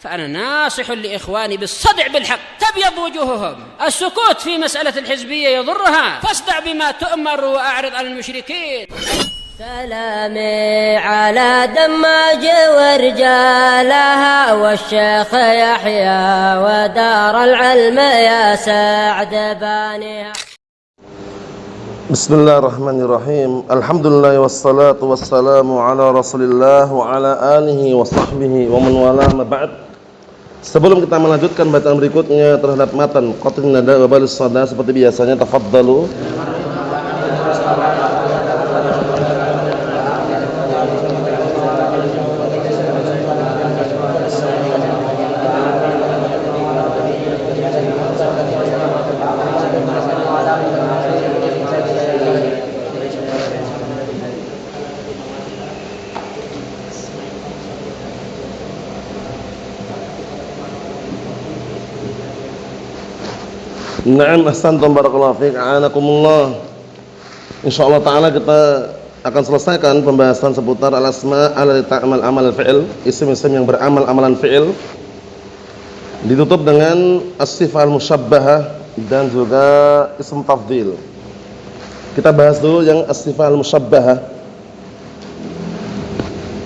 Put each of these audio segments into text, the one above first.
فأنا ناصح لإخواني بالصدع بالحق تبيض وجوههم. السكوت في مسألة الحزبية يضرها، فاصدع بما تؤمر وأعرض عن المشركين. سلامي على دماج ورجالها والشيخ يحيى ودار العلم يا سعد بانيها. بسم الله الرحمن الرحيم. Alhamdulillah wassalatu wassalamu ala Rasulillah wa ala alihi wa sahbihi wa man walah ma ba'd. Sebelum kita melanjutkan bacaan berikutnya terhadap matan Qat'un Nada wa Balis Sada, seperti biasanya tafadhalu. Na'am, ahsantum, barakallahu fiik, a'anakumullah. Insyaallah taala kita akan selesaikan pembahasan seputar al-asma allati ta'mal amal fi'il, isim-isim yang beramal amalan fi'il. Ditutup dengan as-sifah al-musyabbahah dan juga ism tafdhil. Kita bahas dulu yang as-sifah al-musyabbahah.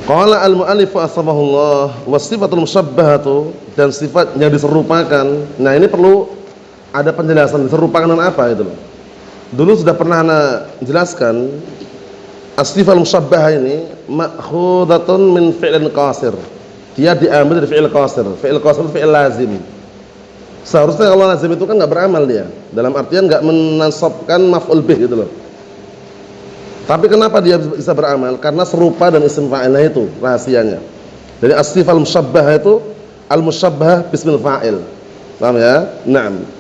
Qala al-mu'allif asbahullah was-sifatul musyabbahatu, dan sifat yang diserupakan. Nah, ini perlu ada penjelasan diserupakan dengan apa itu loh. Dulu sudah pernah ana jelaskan as-sifah al-musyabbahah ini ma'khudatun min fi'lin qasir. Dia diambil dari fi'il qasir. Fi'il qasir itu fi'il lazim. Seharusnya kalau lazim itu kan enggak beramal dia. Dalam artian enggak menasabkan maf'ul bih gitu loh. Tapi kenapa dia bisa beramal? Karena serupa dan isim fa'ilnya itu rahasianya. Jadi as-sifah al-musyabbahah itu al-musyabbahah bismil fa'il. Paham ya? Naam.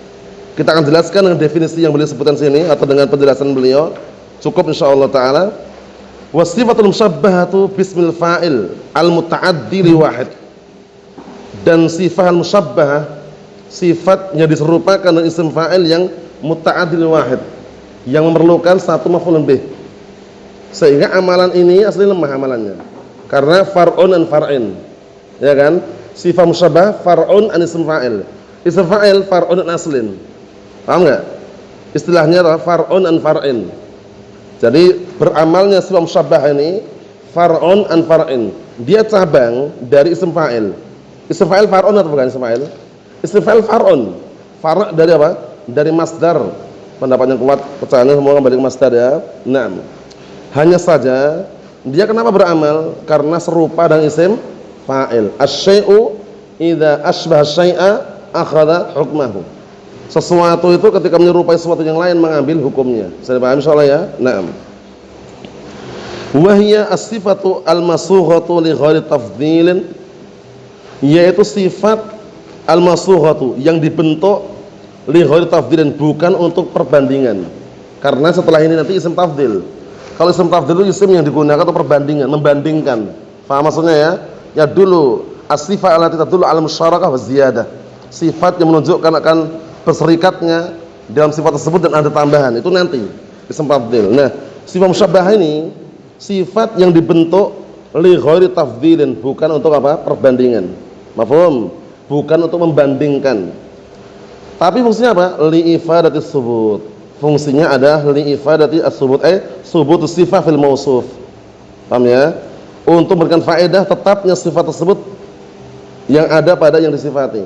Kita akan jelaskan dengan definisi yang beliau sebutkan sini atau dengan penjelasan beliau. Cukup insyaallah taala. Wasifatul musyabbahatu bismil fa'il al-muta'addi li wahid. Dan sifat al-musyabbahah, sifat yang diserupakan dengan isim fa'il yang muta'addi li wahid, yang memerlukan satu maf'ulun bih. Sehingga amalan ini asli lemah amalannya. Karena far'un an far'in. Ya kan? Sifat musyabbahah far'un an isim fa'il. Isim fa'il far'un an aslin. Paham enggak? Istilahnya adalah far'un an far'in. Jadi beramalnya sifat musyabbahah ini far'un an far'in. Dia cabang dari isim fa'il. Isim fa'il far'un atau bukan isim fa'il? Isim fa'il far'un. Far' dari apa? Dari masdar. Pendapat yang kuat percayaannya semua kembali ke masdar ya. Naam. Hanya saja dia kenapa beramal? Karena serupa dengan isim fa'il. Asy-syai'u idza asbaha syai'a akhadha hukmahu. Sesuatu itu ketika menyerupai sesuatu yang lain mengambil hukumnya. Saya paham insyaallah ya. Naam. Wa hiya as-sifatu al-masughatu li ghairi tafdhilin, yaitu sifat al-masughatu yang dibentuk li ghairi tafdhilin, bukan untuk perbandingan. Karena setelah ini nanti isim tafdhil. Kalau isim tafdhil itu isim yang digunakan untuk perbandingan, membandingkan. Paham maksudnya ya? Ya dulu as-sifah allati tadullu 'ala musyarakah wa ziyadah. Sifat yang menunjukkan akan berserikatnya dalam sifat tersebut dan ada tambahan, itu nanti isim tafdhil. Nah, sifat musyabbahah ini sifat yang dibentuk li ghairi tafdhilin, bukan untuk apa? Perbandingan. Mafhum? Bukan untuk membandingkan. Tapi fungsinya apa? Li ifadatis subut. Fungsinya ada li ifadati as-subut, subutus sifah fil mausuf. Paham ya? Untuk memberikan faedah tetapnya sifat tersebut yang ada pada yang disifati.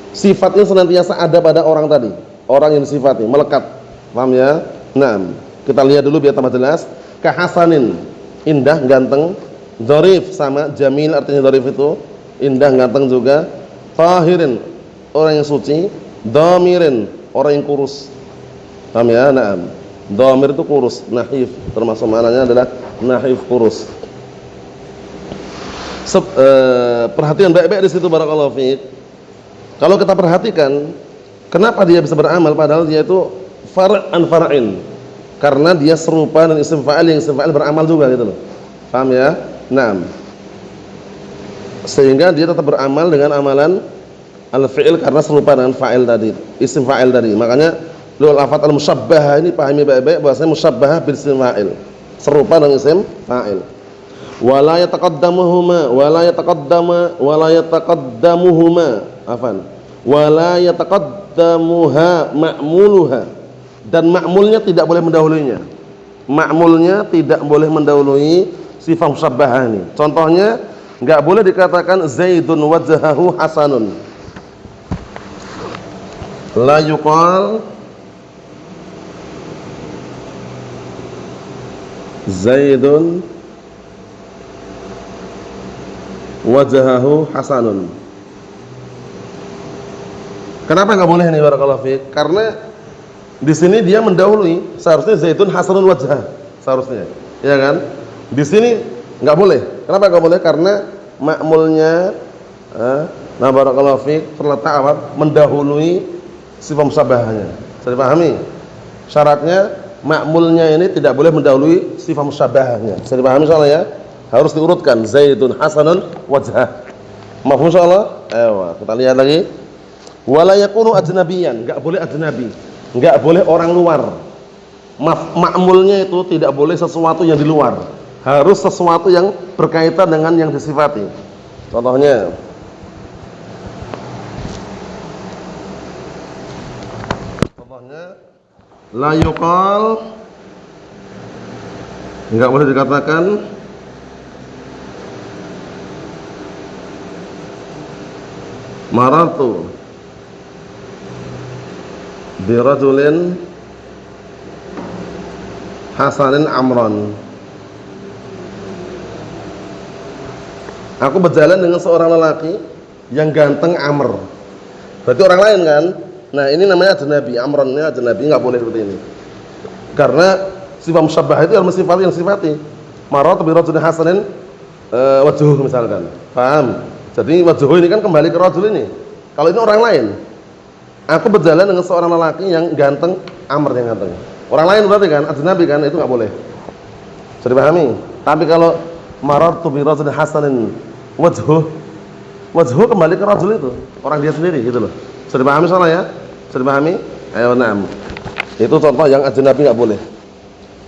Sifatnya senantiasa ada pada orang tadi, orang yang disifati, melekat. Paham ya? Nah, kita lihat dulu biar tambah jelas. Kahasanin, indah, ganteng. Dzarif, sama jamil, artinya dzarif itu indah, ganteng juga. Tahirin, orang yang suci. Dhamirin, orang yang kurus. Paham ya? Nah, dhamir itu kurus. Nahif, termasuk maknanya adalah nahif, kurus. Perhatian baik-baik di situ, barakallahu fiik. Kalau kita perhatikan, kenapa dia bisa beramal padahal dia itu far' an far'in? Karena dia serupa dengan isim fa'il, yang isim fa'il beramal juga gitu loh. Paham ya? Naam. Sehingga dia tetap beramal dengan amalan al-fi'il karena serupa dengan fa'il tadi, isim fa'il tadi. Makanya lafaz al-musyabbahah ini pahami baik-baik bahwasanya musyabbahah bil isim fa'il. Serupa dengan isim fa'il. wala yataqaddamuhuma ma'muluha, dan ma'mulnya tidak boleh mendahulunya. Ma'mulnya tidak boleh mendahului sifat musyabbahah ini. Contohnya, enggak boleh dikatakan Zaidun wajhahu hasanun. La yuqal Zaidun wajhahu hasanun. Kenapa enggak boleh ini barakallahu fiik? Karena di sini dia mendahului, seharusnya Zaidun hasanun wajhah, seharusnya. Ya kan? Di sini enggak boleh. Kenapa enggak boleh? Karena ma'mulnya nah barakallahu fiik terletak apa? Mendahului sifat musyabbahahnya. Bisa dipahami? Syaratnya ma'mulnya ini tidak boleh mendahului sifat musyabbahahnya. Bisa dipahami insyaallah ya? Harus diurutkan Zaidun hasanun wajhah. Mafhum insyaallah? Ayo, kita lihat lagi. Wala yakunu ajnabiyan, enggak boleh ajnabi. Enggak boleh orang luar. Ma'mulnya itu tidak boleh sesuatu yang di luar. Harus sesuatu yang berkaitan dengan yang disifati. Contohnya la yuqal, enggak boleh dikatakan marartu bi rajulin hasanin amron. Aku berjalan dengan seorang lelaki yang ganteng Amr. Berarti orang lain kan? Nah, ini namanya ajnabi. Amron ini ajnabi, enggak boleh seperti ini. Karena sifat musyabbah itu harus sifat yang sifati. Marartu bi rajulin hasanin wajhuh misalkan. Paham? Jadi wajhuh ini kan kembali ke rajul ini. Kalau ini orang lain. Aku berjalan dengan seorang lelaki yang ganteng, Amr yang ganteng. Orang lain berarti kan ajnabi kan, itu enggak boleh. Bisa dipahami? Tapi kalau marartu bi rajulin hasanin wajhuh kembali ke rajul itu, orang dia sendiri gitu loh. Bisa dipahami salah ya? Bisa dipahami? Ayo na'am. Itu contoh yang ajnabi enggak boleh.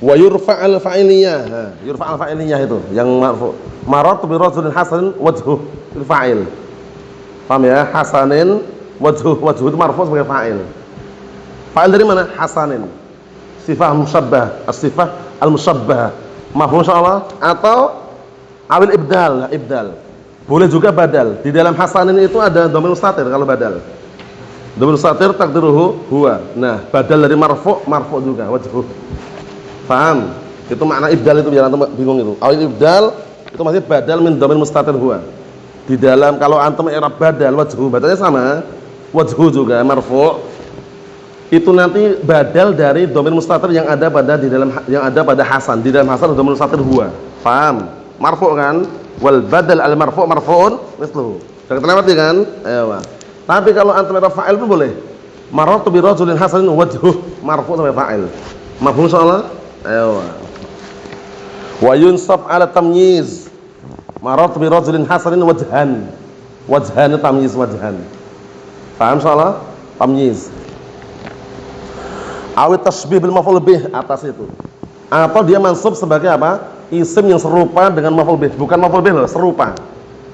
Wa yurfa'al fa'iliyah. Nah, yurfa'al fa'iliyah itu yang marfu. Marartu bi rajulin hasanin wajhuh, itu fa'il. Paham ya? Hasanin wajhuh itu marfu sebagai fa'il. Fa'il dari mana? Hasanin. Sifat musyabbah, as-sifah al-musyabbah. Mafhum insyaallah? Atau awil ibdal. Boleh juga badal. Di dalam hasanin itu ada dhamir mustatir kalau badal. Dhamir mustatir takdiruhu huwa. Nah, badal dari marfu juga wajhuh. Paham? Itu makna ibdal itu biar antum bingung itu. Awil ibdal itu masih badal min dhamir mustatir huwa. Di dalam kalau antum i'rab badal wajhuh, badalnya sama. Wajhuh juga marfu. Itu nanti badal dari dhamir mustatir yang ada pada hasan. Di dalam hasan ada dhamir mustatir huwa. Paham? Marfu kan? Wal badal al marfu marfuun misluhu. Sudah terlewati kan? Ayo. Tapi kalau antum i'rab fa'il pun boleh. Marartu bi rajulin hasanin wajhuh, marfu sampai fa'il. Mafhum insyaallah? Ayo. Wa yunsab ala tamyiz. Marartu bi rajulin hasanin wajhan. Wajhan tamyiz wajhan. Paham insyaallah? Tamyiz. Awit tasbih bil maf'ul bih atas itu. Atau dia mansub sebagai apa? Isim yang serupa dengan maf'ul bih, bukan maf'ul bih loh, serupa.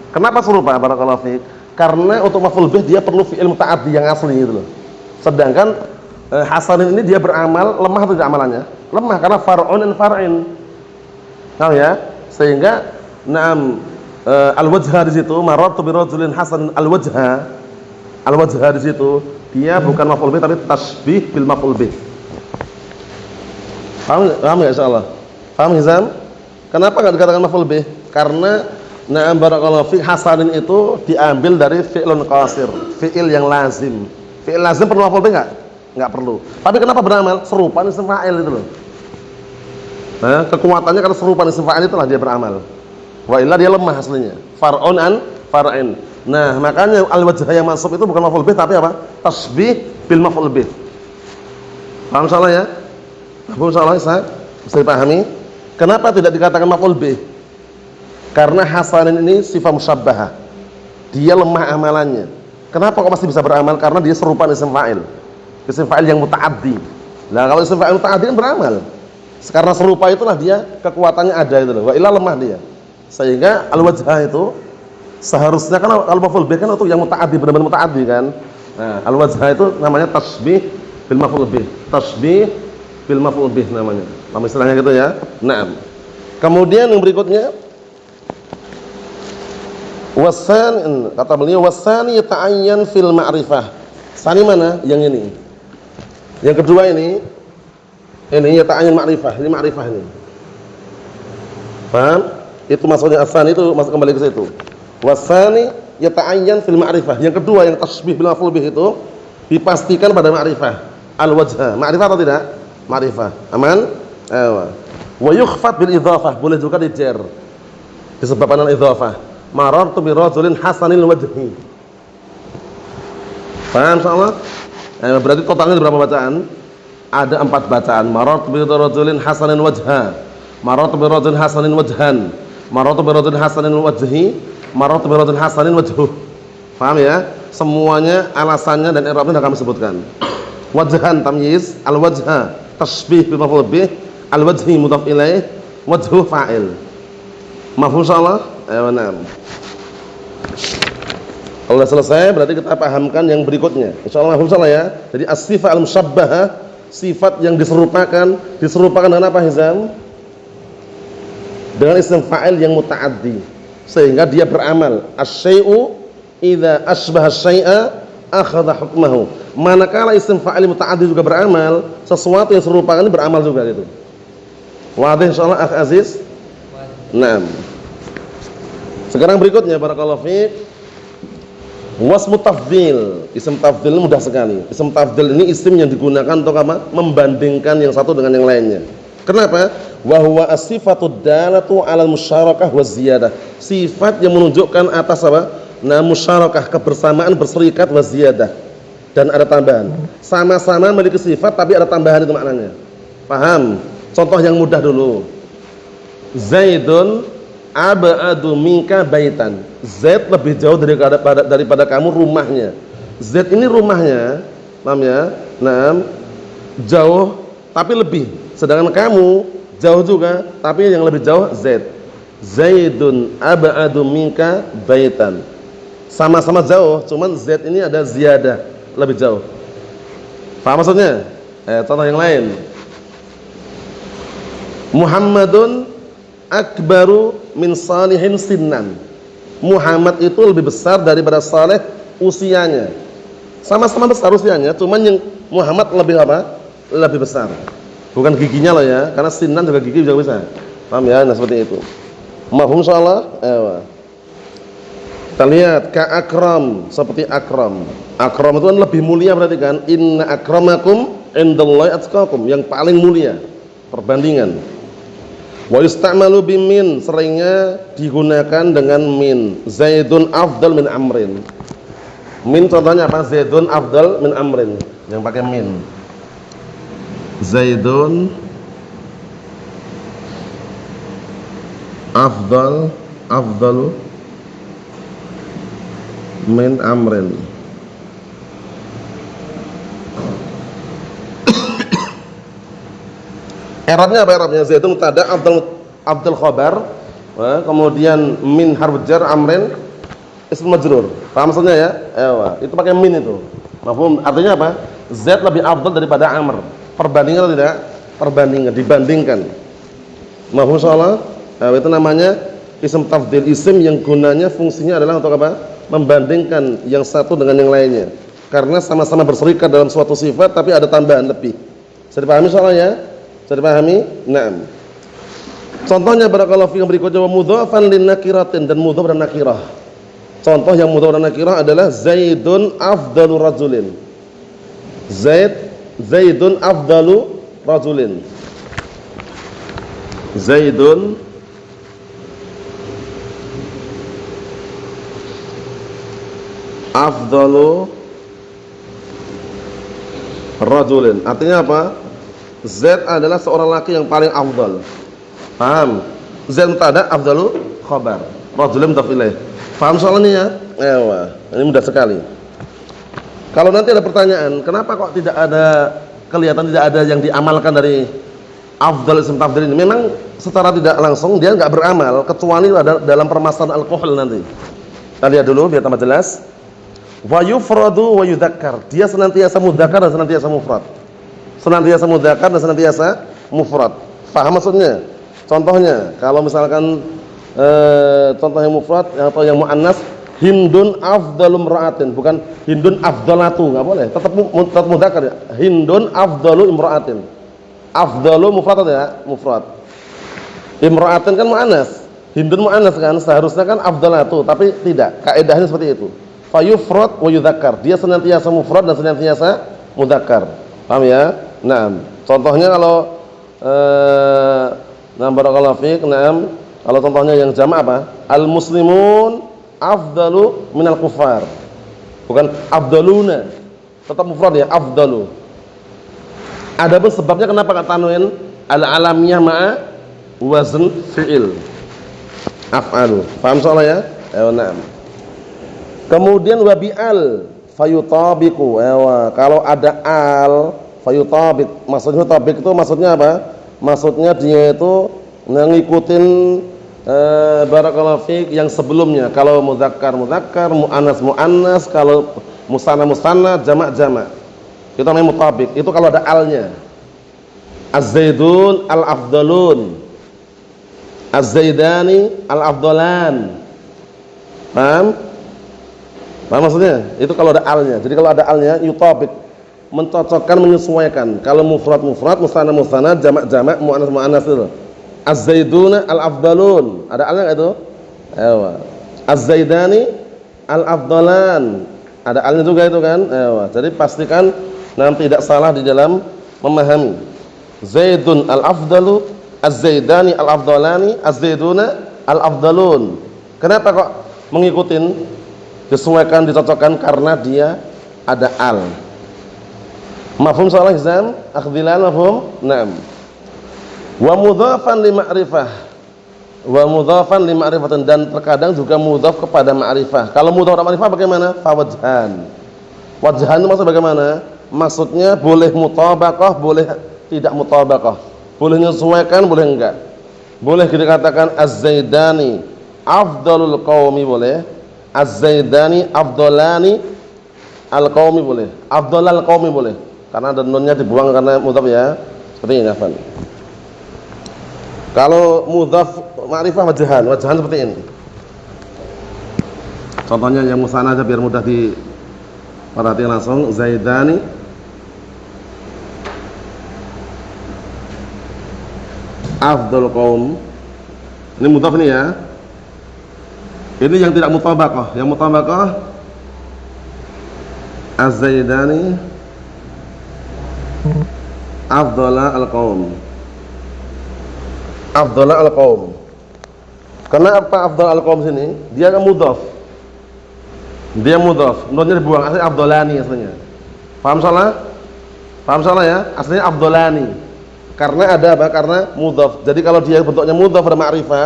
Kenapa serupa? Barakallahu fiik. Karena untuk maf'ul bih dia perlu fi'il muta'addi yang asli gitu loh. Sedangkan hasanin ini dia beramal lemah atau tidak amalannya? Lemah karena far'un dan far'in. Tahu ya? Sehingga na'am al-wajha di situ marartu bi rajulin hasan al-wajha di situ dia bukan maf'ul bih tapi tasbih bil maf'ul bih. Paham ya insyaallah? Paham Hizam? Kenapa enggak dikatakan maf'ul bih? Karena na'am barakallahu fi hasanin itu diambil dari fi'lun qasir, fi'il yang lazim. Fi'il lazim perlu maf'ul bih enggak? Enggak perlu. Tapi kenapa beramal? Serupa isim fa'il itu loh. Nah, kekuatannya karena serupa isim fa'il itulah dia beramal. Wa illa dia lemah aslinya. Far'un an far'in. Nah, makanya al-wajh yang mansub itu bukan maf'ul bih tapi apa? Tasbih bil maf'ul bih. Paham salah ya? Paham salah bisa dipahami? Kenapa tidak dikatakan maf'ul bih? Karena hasanin ini sifat musyabbahah. Dia lemah amalannya. Kenapa kok masih bisa beramal? Karena dia serupa isim fa'il. Isim fa'il yang muta'addi. Nah, kalau isim fa'il muta'addi kan beramal. Karena serupa itulah dia kekuatannya ada itu loh. Wa illa lemah dia. Sehingga al-wajha itu seharusnya kan kalau maf'ul bih kan untuk yang muta'addi, benar-benar muta'addi kan. Nah, al-wajha itu namanya tasbih bil maf'ul bih. Tasbih bil maf'ul bih namanya. Nama istilahnya gitu ya. Naam. Kemudian yang berikutnya wasan, kata beliau wasani yata'ayyan fil ma'rifah. Sani mana? Yang ini. Yang kedua ini yata'ayyan ma'rifah, ini ma'rifah ini. Paham? Itu maksudnya asani itu masuk kembali ke situ. Wasani yata'ayyan fil ma'rifah. Yang kedua yang tasbih bil maf'ul bih itu dipastikan pada ma'rifah. Al-wajha. Ma'rifah atau tidak? Ma'rifah. Aman? Wa yukhfat bil idhafah, boleh juga dijer. Disebabkan al-idhafah. Marartu bi rajulin hasanil wajhi. Paham insyaallah? Berarti totalnya berapa bacaan? Ada 4 bacaan. Marartu bi rajulin hasanil wajha. Marartu bi rajulin hasanin wajhan. Marartu bi rajulin hasanin wajhi. Marartu bi rajulin hasanin wajhuh. Paham ya? Semuanya alasannya dan i'rabnya sudah kami sebutkan. Wajhan tamyiz, al-wajha tasbih bil maf'ul bih, al-wajhi mudhaf ilaih, wajhu fa'il. Mafhum insyaallah? Ayo naam. Kalau sudah selesai berarti kita pahamkan yang berikutnya. Insyaallah mafhum insyaallah ya. Jadi as-sifat al-musyabbahah, sifat yang diserupakan dengan apa Hizam? Dengan isim fa'il yang muta'addi sehingga dia beramal. Asy-syai'u idza asbaha asy-syai'a akhadha hukmahu. Manakala isim fa'il muta'addi juga beramal, sesuatu yang serupa ini beramal juga gitu. Wadih insyaallah akh Aziz? Naam. Sekarang berikutnya barakallahu fiik. Wasmu tafdhil. Isim tafdhil mudah sekali. Isim tafdhil ini isim yang digunakan untuk apa? Membandingkan yang satu dengan yang lainnya. Kenapa? Wa huwa as-sifatud dalatu 'alal musyarakah wa ziyadah. Sifat yang menunjukkan atas apa? Nah, musyarakah, kebersamaan, berserikat wa ziyadah. Dan ada tambahan. Sama-sama memiliki sifat tapi ada tambahan itu maknanya. Paham? Contoh yang mudah dulu. Zaidun ab'adu minka baitan. Zaid lebih jauh daripada kamu rumahnya. Zaid ini rumahnya, paham ya? Nah, jauh tapi lebih. Sedangkan kamu jauh juga, tapi yang lebih jauh Zaid. Zaidun ab'adu minka baitan. Sama-sama jauh, cuman Zaid ini ada ziyadah, lebih jauh. Paham maksudnya? Contoh yang lain. Muhammadun akbaru min salihin sinnan. Muhammad itu lebih besar daripada Saleh usianya. Sama-sama besar usianya, cuman yang Muhammad lebih apa? Lebih besar. Bukan giginya loh ya, karena sinnan juga gigi juga bisa. Paham ya? Nah seperti itu. Mafhum insyaallah? Kita lihat ka akram, seperti akram. Akram itu kan lebih mulia berarti kan? Inna akramakum indallahi atqakum, yang paling mulia. Perbandingan. Wa yusta'malu bimin, seringnya digunakan dengan min. Zaidun afdal min amrin. Min contohnya apa? Zaidun afdal min amrin, yang pakai min. Zaidun afdalu min amrin. I'rabnya apa i'rabnya? Zaidun mubtada, afdal khabar, kemudian min harf jar, amrin ism majrur. Paham maksudnya ya? Itu pakai min itu. Mafhum? Artinya apa? Zaid lebih afdal daripada Amr. Perbandingan atau tidak? Perbandingan, dibandingkan. Mafhum insyaallah? Itu namanya isim tafdhil, isim yang gunanya fungsinya adalah untuk apa? Membandingkan yang satu dengan yang lainnya. Karena sama-sama berserikat dalam suatu sifat tapi ada tambahan lebih. Bisa dipahami insyaallah ya? Bisa dipahami? Naam. Contohnya barakallahu fi yang berikutnya wa mudhafan lin nakiratin, dan mudhaf dan nakirah. Contoh yang mudhaf dan nakirah adalah Zaidun afdalu rajulin. Zaidun afdalu rajulin. Zaidun afdalu rajulin. Artinya apa? Zaid adalah seorang laki yang paling afdal. Paham? Zaid mubtada, afdalu khabar, rajulun mudhaf ilaih. Paham soalnya ya? Ini mudah sekali. Kalau nanti ada pertanyaan, kenapa kok tidak ada kelihatan, tidak ada yang diamalkan dari afdal isim tafdhil ini? Memang secara tidak langsung dia nggak beramal kecuali dalam permasalahan alkohol nanti. Kita lihat dulu biar tambah jelas. Wa yufradu wa yudzakkar. Dia senantiasa mudzakkar dan senantiasa mufrad. Senantiasa mudzakkar dan senantiasa mufrad. Paham maksudnya? Contohnya, kalau misalkan contoh yang mufrad atau yang muannas, Hindun afdalum ra'atin, bukan Hindun afdalatu, enggak boleh. Tetap mudzakkar ya. Hindun afdalu imra'atin. Afdalu mufrad ya, mufrad. Imra'atin kan muannas. Hindun muannas kan, seharusnya kan afdalatu, tapi tidak. Kaidahnya seperti itu. Fayufrad wa yudzakkar. Dia senantiasa mufrad dan senantiasa mudzakkar. Paham ya? Nah, contohnya kalau barakallahu fiik, kalau contohnya yang jamak apa? Al-muslimun afdalu minal kufar. Bukan afdaluna. Tetap mufrad ya, afdalu. Adapun sebabnya kenapa kata tanwin al-alamiyah ma'a wazn fi'il. Af'alu. Paham soalnya ya? Na'am. Kemudian wabi'al fayutabiqu. Kalau ada al fayutabik, maksudnya tabik itu maksudnya apa? Maksudnya dia itu ngikutin barakallahu fiik yang sebelumnya. Kalau mudzakkar mudzakkar, muannas muannas, kalau musanna musanna, jamak jamak. Itu namanya mutabik. Itu kalau ada alnya. Az-zaidun al-afdalun. Az-zaidani al-afdalan. Paham? Paham maksudnya? Itu kalau ada alnya. Jadi kalau ada alnya yutabik, mencocokkan, menyesuaikan. Kalau mufrad mufrad, musanna musanna, jamak jamak, muannas muannas itu. Az-zaiduna al-afdalun. Ada alnya enggak itu? Az-zaidani al-afdalan. Ada alnya juga itu kan? Jadi pastikan tidak salah di dalam memahami. Zaidun al-afdalu, az-zaidani al-afdalani, az-zaiduna al-afdalun. Kenapa kok mengikutin? Disesuaikan, dicocokkan karena dia ada al. Mafhum soal Hizam? Akhdilan mafhum? Naam. Wa mudhafan li ma'rifah. Wa mudhafan li ma'rifatin, dan terkadang juga mudhaf kepada ma'rifah. Kalau mudhaf kepada ma'rifah bagaimana? Fawajhan. Wajhan itu maksudnya bagaimana? Maksudnya boleh mutabaqah, boleh tidak mutabaqah. Boleh menyesuaikan, boleh enggak. Boleh dikatakan az-zaidani afdalul qaumi, boleh. Az-zaidani afdalani al-qaumi, boleh. Afdalal qaumi, boleh. Karena ada nunnya dibuang karena mudhaf ya. Seperti ini afan. Kalau mudhaf ma'rifah wajhan, wajhan seperti ini. Contohnya yang musanna aja biar mudah diperhatikan langsung. Zaidani afdal qaum. Ini mudhaf ini ya. Ini yang tidak mutabaqah. Yang mutabaqah az-zaidani afdala al-qaum. Afdala al-qaum. Karena apa afdal al-qaum sini? Dia kan mudhaf. Dia mudhaf. Nunnya dibuang, aslinya afdalani aslinya. Paham salah? Paham salah ya? Aslinya afdalani. Karena ada apa? Karena mudhaf. Jadi kalau dia bentuknya mudhaf pada ma'rifah,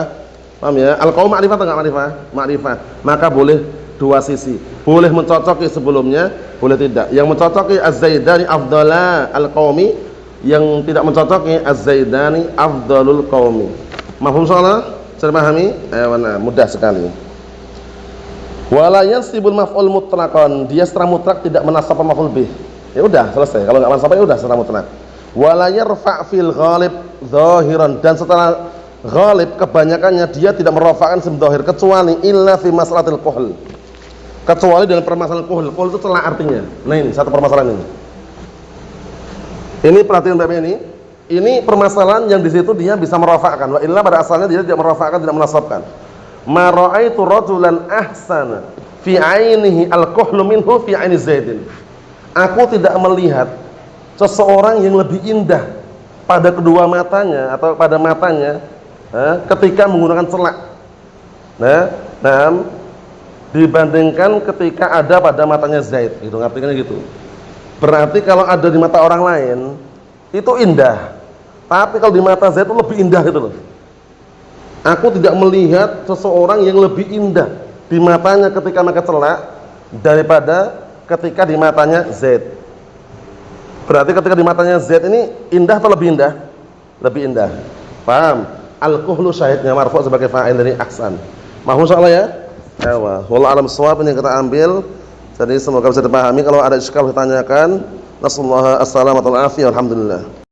paham ya? Al-qaum ma'rifah atau enggak ma'rifah? Ma'rifah. Maka boleh dua sisi. Boleh mencocoki sebelumnya, boleh tidak. Yang mencocoki az-zaidani afdala al-qaumi, yang tidak mencocoki az-zaidani afdalul qaumi. Mafhum soalnya? Bisa dipahami? Mudah sekali. Wala yansibul maf'ul mutlaqan. Dia secara mutlak tidak menasabkan maf'ul bih. Ya udah, selesai. Kalau enggak menasabkan ya udah secara mutlak. Wala yarfa' fil ghalib zahiran, dan setelah ghalib kebanyakannya dia tidak merafa'kan isim dhahir kecuali illa fi mas'alatil qahl. Kecuali dalam permasalahan qahl. Qahl itu celah artinya. Nah, ini satu permasalahan ini. Ini perhatian Bapak ini. Ini permasalahan yang di situ dia bisa merafa'kan. Wa illa pada asalnya dia tidak merafa'kan, tidak menasabkan. Ma ra'aitu rajulan ahsana fi 'ainihi al-qahlu minhu fi 'aini Zaidin. Aku tidak melihat seseorang yang lebih indah pada kedua matanya atau pada matanya ketika menggunakan celak. Dibandingkan ketika ada pada matanya Zaid, gitu, artinya gitu. Berarti kalau ada di mata orang lain itu indah, tapi kalau di mata Zaid itu lebih indah gitu loh. Aku tidak melihat seseorang yang lebih indah di matanya ketika memakai celak daripada ketika di matanya Zaid. Berarti ketika di matanya Zaid ini indah atau lebih indah? Lebih indah. Paham? Al-kuhlu syahidnya marfu' sebagai fa'il dari ahsan. Mahfuz insyaallah ya? Ewa, wallahu alam shawab ini yang kita ambil. Jadi semoga bisa dipahami. Kalau ada iskal ditanyakan. Nasallahu as-salamata wal afiyah. Alhamdulillah.